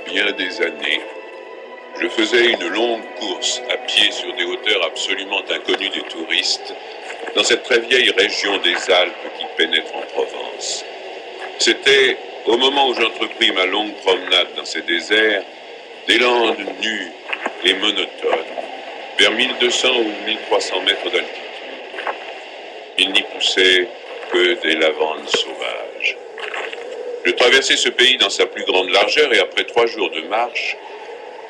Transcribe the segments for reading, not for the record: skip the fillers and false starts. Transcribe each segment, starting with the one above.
bien des années, je faisais une longue course à pied sur des hauteurs absolument inconnues des touristes, dans cette très vieille région des Alpes qui pénètre en Provence. C'était au moment où j'entrepris ma longue promenade dans ces déserts, des landes nues et monotones, vers 1200 ou 1300 mètres d'altitude. Il n'y poussait que des lavandes sauvages. Je traversais ce pays dans sa plus grande largeur et après 3 jours de marche,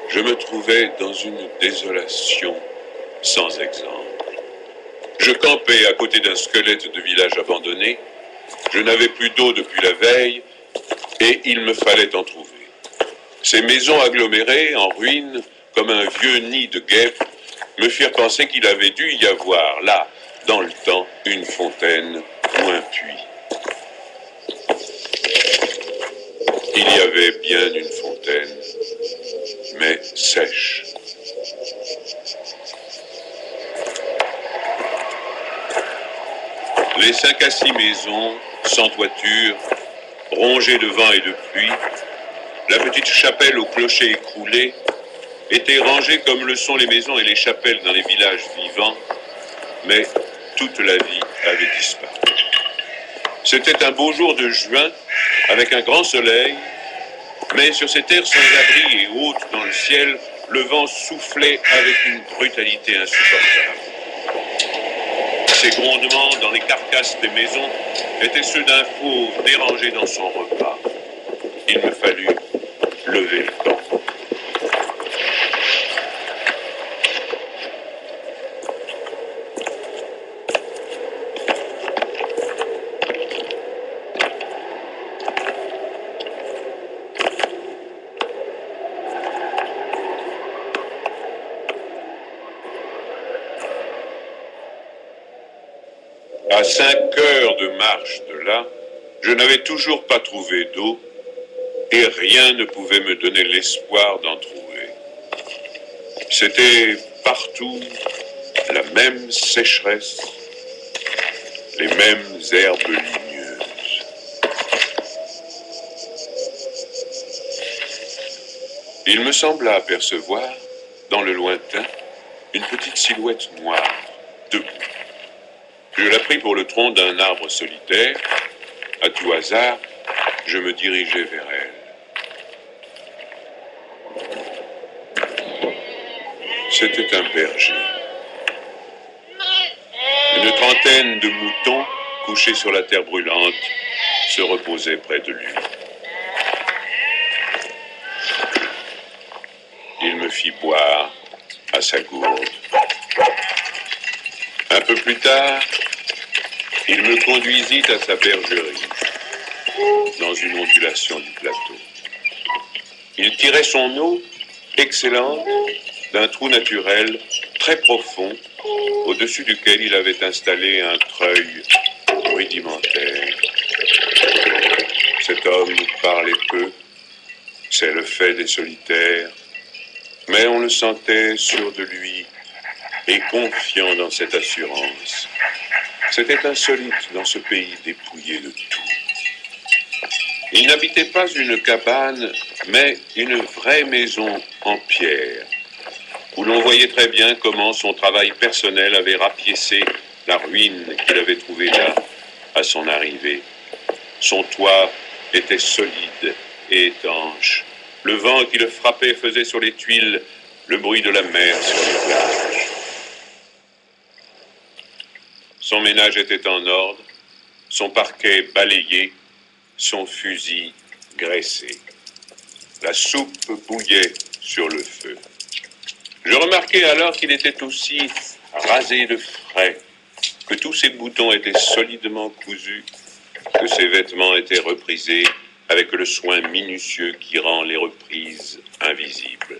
je me trouvais dans une désolation sans exemple. Je campais à côté d'un squelette de village abandonné. Je n'avais plus d'eau depuis la veille et il me fallait en trouver. Ces maisons agglomérées, en ruine, comme un vieux nid de guêpes, me firent penser qu'il avait dû y avoir, là, dans le temps, une fontaine ou un puits. Il y avait bien une fontaine, mais sèche. Les 5 à 6 maisons, sans toiture, rongées de vent et de pluie, la petite chapelle au clocher écroulé, étaient rangées comme le sont les maisons et les chapelles dans les villages vivants, mais toute la vie avait disparu. C'était un beau jour de juin, avec un grand soleil, mais sur ces terres sans abri et hautes dans le ciel, le vent soufflait avec une brutalité insupportable. Ces grondements dans les carcasses des maisons étaient ceux d'un fauve dérangé dans son repas. Il me fallut lever le camp. À 5 heures de marche de là, je n'avais toujours pas trouvé d'eau et rien ne pouvait me donner l'espoir d'en trouver. C'était partout la même sécheresse, les mêmes herbes ligneuses. Il me sembla apercevoir, dans le lointain, une petite silhouette noire, debout. Je la pris pour le tronc d'un arbre solitaire. À tout hasard, je me dirigeai vers elle. C'était un berger. Une trentaine de moutons, couchés sur la terre brûlante, se reposaient près de lui. Il me fit boire à sa gourde. Un peu plus tard, il me conduisit à sa bergerie, dans une ondulation du plateau. Il tirait son eau, excellente, d'un trou naturel très profond, au-dessus duquel il avait installé un treuil rudimentaire. Cet homme parlait peu, c'est le fait des solitaires, mais on le sentait sûr de lui et confiant dans cette assurance. C'était insolite dans ce pays dépouillé de tout. Il n'habitait pas une cabane, mais une vraie maison en pierre, où l'on voyait très bien comment son travail personnel avait rapiécé la ruine qu'il avait trouvée là, à son arrivée. Son toit était solide et étanche. Le vent qui le frappait faisait sur les tuiles le bruit de la mer sur les plages. Son ménage était en ordre, son parquet balayé, son fusil graissé. La soupe bouillait sur le feu. Je remarquai alors qu'il était aussi rasé de frais, que tous ses boutons étaient solidement cousus, que ses vêtements étaient reprisés avec le soin minutieux qui rend les reprises invisibles.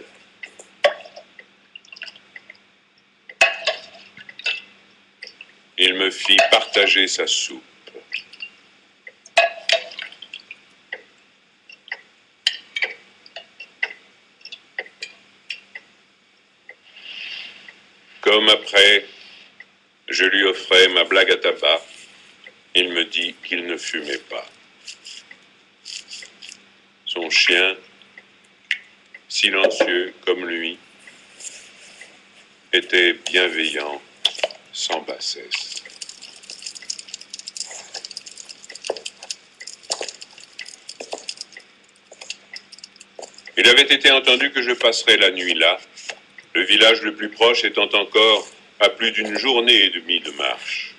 Il me fit partager sa soupe. Comme après, je lui offrais ma blague à tabac, il me dit qu'il ne fumait pas. Son chien silencieux comme lui, était bienveillant sans bassesse. Il avait été entendu que je passerais la nuit là, le village le plus proche étant encore à plus d'une journée et demie de marche.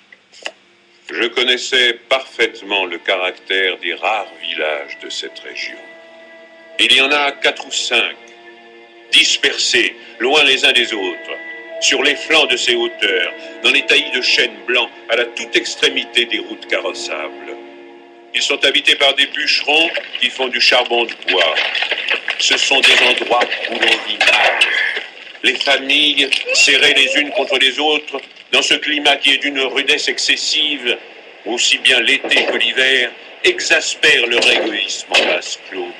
Je connaissais parfaitement le caractère des rares villages de cette région. Il y en a 4 ou 5, dispersés, loin les uns des autres, sur les flancs de ces hauteurs, dans les taillis de chênes blancs, à la toute extrémité des routes carrossables. Ils sont habités par des bûcherons qui font du charbon de bois. Ce sont des endroits où l'on vit mal. Les familles, serrées les unes contre les autres, dans ce climat qui est d'une rudesse excessive, aussi bien l'été que l'hiver, exaspèrent leur égoïsme en vase clos.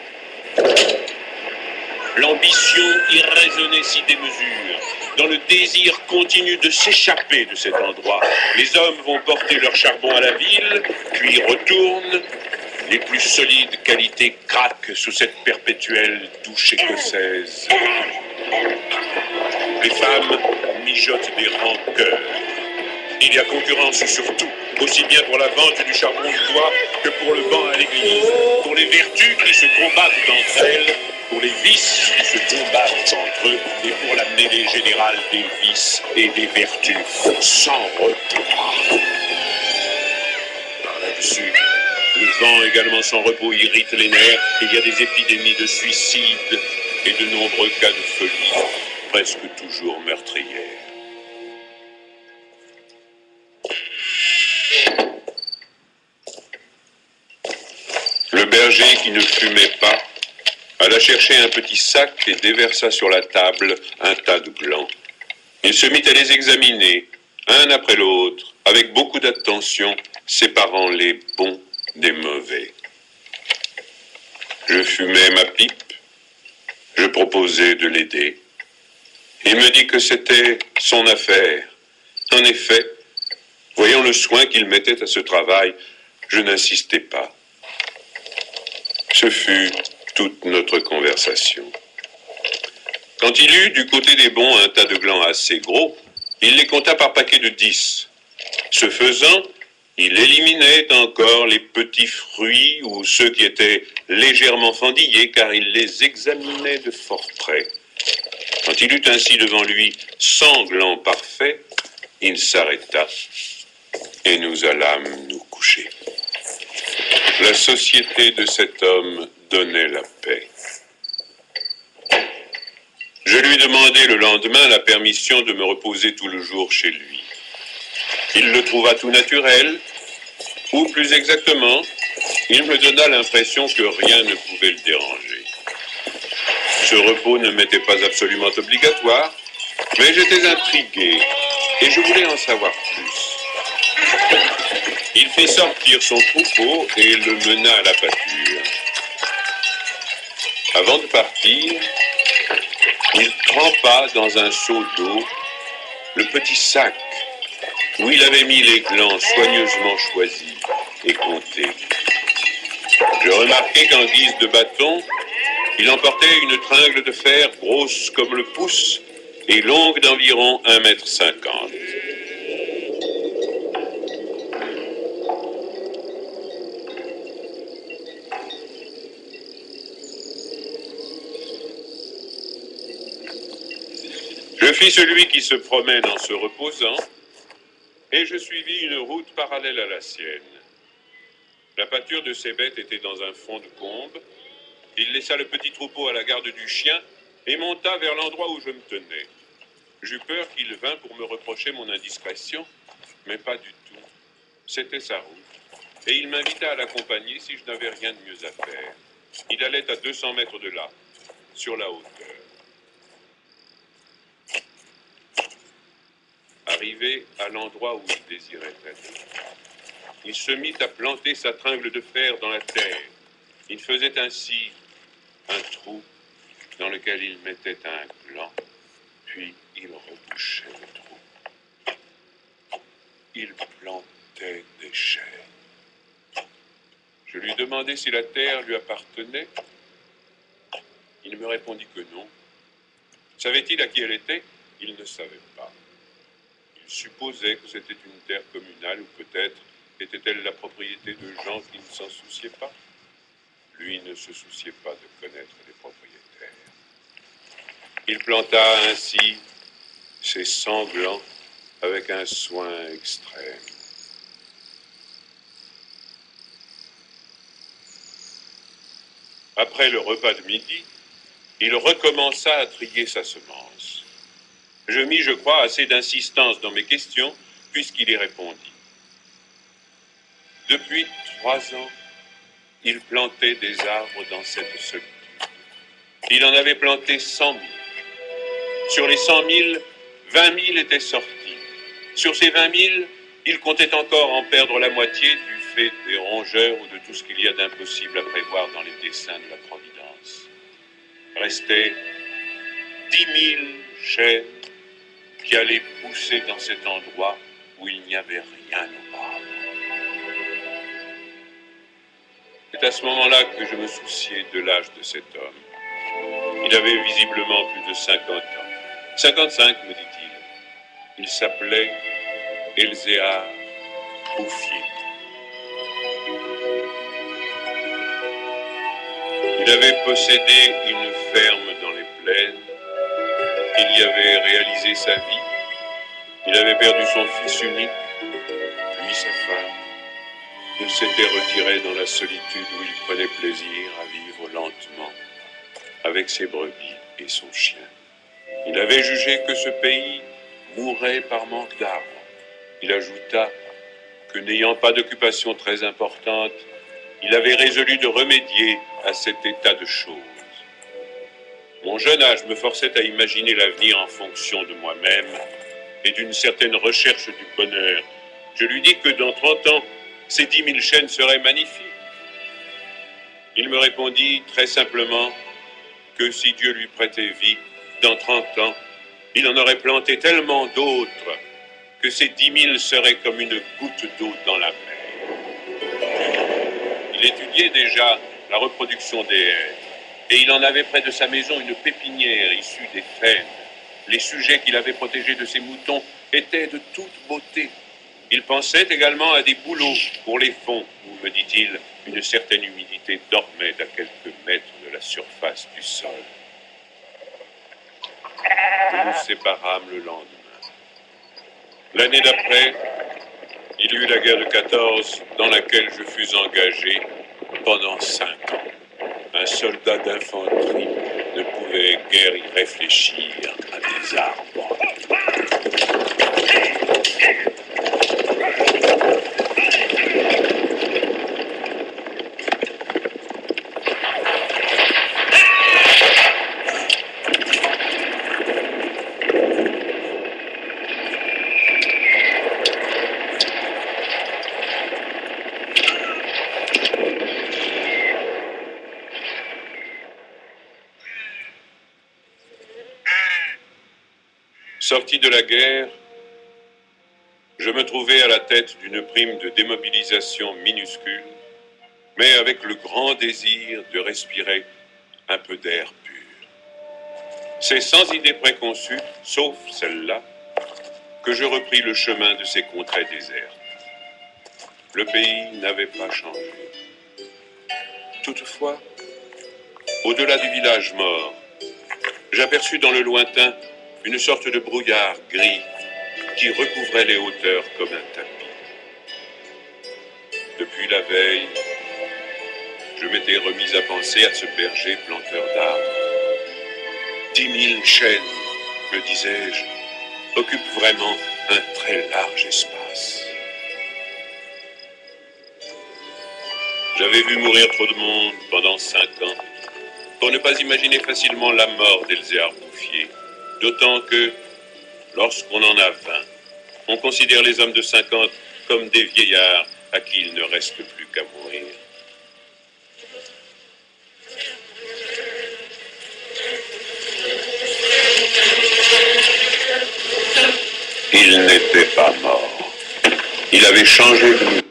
L'ambition irraisonnée s'y démesure. Dans le désir continu de s'échapper de cet endroit, les hommes vont porter leur charbon à la ville, puis retournent. Les plus solides qualités craquent sous cette perpétuelle douche écossaise. Les femmes mijotent des rancœurs. Il y a concurrence sur tout, aussi bien pour la vente du charbon de bois que pour le banc à l'église, pour les vertus qui se combattent entre elles, pour les vices qui se combattent entre eux, et pour l'amener des générales des vices et des vertus sans repos. Par là-dessus, le vent également sans repos irrite les nerfs. Il y a des épidémies de suicide et de nombreux cas de folie, presque toujours meurtrières. Le berger qui ne fumait pas alla chercher un petit sac et déversa sur la table un tas de glands. Il se mit à les examiner, un après l'autre, avec beaucoup d'attention, séparant les bons des mauvais. Je fumais ma pipe, je proposais de l'aider. Il me dit que c'était son affaire. En effet, voyant le soin qu'il mettait à ce travail, je n'insistais pas. Ce fut toute notre conversation. Quand il eut du côté des bons un tas de glands assez gros, il les compta par paquets de 10. Ce faisant, il éliminait encore les petits fruits ou ceux qui étaient légèrement fendillés, car il les examinait de fort près. Quand il eut ainsi devant lui 100 glands parfaits, il s'arrêta et nous allâmes nous coucher. La société de cet homme donnait la paix. Je lui demandai le lendemain la permission de me reposer tout le jour chez lui. Il le trouva tout naturel, ou plus exactement, il me donna l'impression que rien ne pouvait le déranger. Ce repos ne m'était pas absolument obligatoire, mais j'étais intrigué et je voulais en savoir plus. Il fit sortir son troupeau et le mena à la pâture. Avant de partir, il trempa dans un seau d'eau le petit sac où il avait mis les glands soigneusement choisis et comptés. Je remarquai qu'en guise de bâton, il emportait une tringle de fer grosse comme le pouce et longue d'environ 1,50 m. Je fis celui qui se promène en se reposant, et je suivis une route parallèle à la sienne. La pâture de ces bêtes était dans un fond de combe. Il laissa le petit troupeau à la garde du chien et monta vers l'endroit où je me tenais. J'eus peur qu'il vînt pour me reprocher mon indiscrétion, mais pas du tout. C'était sa route, et il m'invita à l'accompagner si je n'avais rien de mieux à faire. Il allait à 200 mètres de là, sur la hauteur. Arrivé à l'endroit où il désirait aller, il se mit à planter sa tringle de fer dans la terre. Il faisait ainsi un trou dans lequel il mettait un gland, puis il rebouchait le trou. Il plantait des chênes. Je lui demandai si la terre lui appartenait. Il me répondit que non. Savait-il à qui elle était? Il ne savait pas. Il supposait que c'était une terre communale, ou peut-être était-elle la propriété de gens qui ne s'en souciaient pas. Lui ne se souciait pas de connaître les propriétaires. Il planta ainsi ses sanglants avec un soin extrême. Après le repas de midi, il recommença à trier sa semence. Je mis, je crois, assez d'insistance dans mes questions, puisqu'il y répondit. Depuis 3 ans, il plantait des arbres dans cette solitude. Il en avait planté 100 000. Sur les 100 000, 20 000 étaient sortis. Sur ces 20 000, il comptait encore en perdre la moitié du fait des rongeurs ou de tout ce qu'il y a d'impossible à prévoir dans les desseins de la Providence. Restaient 10 000 chênes qui allaient pousser dans cet endroit où il n'y avait rien auparavant. C'est à ce moment-là que je me souciais de l'âge de cet homme. Il avait visiblement plus de 50 ans. 55, me dit-il. Il s'appelait Elzéar Bouffier. Il avait possédé une ferme dans les plaines. Il y avait réalisé sa vie. Il avait perdu son fils unique, puis sa femme. Il s'était retiré dans la solitude où il prenait plaisir à vivre lentement avec ses brebis et son chien. Il avait jugé que ce pays mourrait par manque d'arbres. Il ajouta que n'ayant pas d'occupation très importante, il avait résolu de remédier à cet état de choses. Mon jeune âge me forçait à imaginer l'avenir en fonction de moi-même et d'une certaine recherche du bonheur. Je lui dis que dans 30 ans, ces 10 000 chênes seraient magnifiques. Il me répondit très simplement que si Dieu lui prêtait vie, dans 30 ans, il en aurait planté tellement d'autres que ces 10 000 seraient comme une goutte d'eau dans la mer. Il étudiait déjà la reproduction des haies et il en avait près de sa maison une pépinière issue des faines. Les sujets qu'il avait protégés de ses moutons étaient de toute beauté. Il pensait également à des bouleaux pour les fonds, où, me dit-il, une certaine humidité dormait à quelques mètres de la surface du sol. Nous nous séparâmes le lendemain. L'année d'après, il y eut la guerre de 14, dans laquelle je fus engagé pendant 5 ans. Un soldat d'infanterie ne pouvait guère y réfléchir à des arbres. Sorti de la guerre, je me trouvais à la tête d'une prime de démobilisation minuscule, mais avec le grand désir de respirer un peu d'air pur. C'est sans idée préconçue, sauf celle-là, que je repris le chemin de ces contrées désertes. Le pays n'avait pas changé. Toutefois, au-delà du village mort, j'aperçus dans le lointain une sorte de brouillard gris qui recouvrait les hauteurs comme un tapis. Depuis la veille, je m'étais remis à penser à ce berger planteur d'arbres. 10 000 chênes, me disais-je, occupent vraiment un très large espace. J'avais vu mourir trop de monde pendant 5 ans pour ne pas imaginer facilement la mort d'Elzéar Bouffier. D'autant que, lorsqu'on en a 20, on considère les hommes de 50 comme des vieillards à qui il ne reste plus qu'à mourir. Il n'était pas mort. Il avait changé de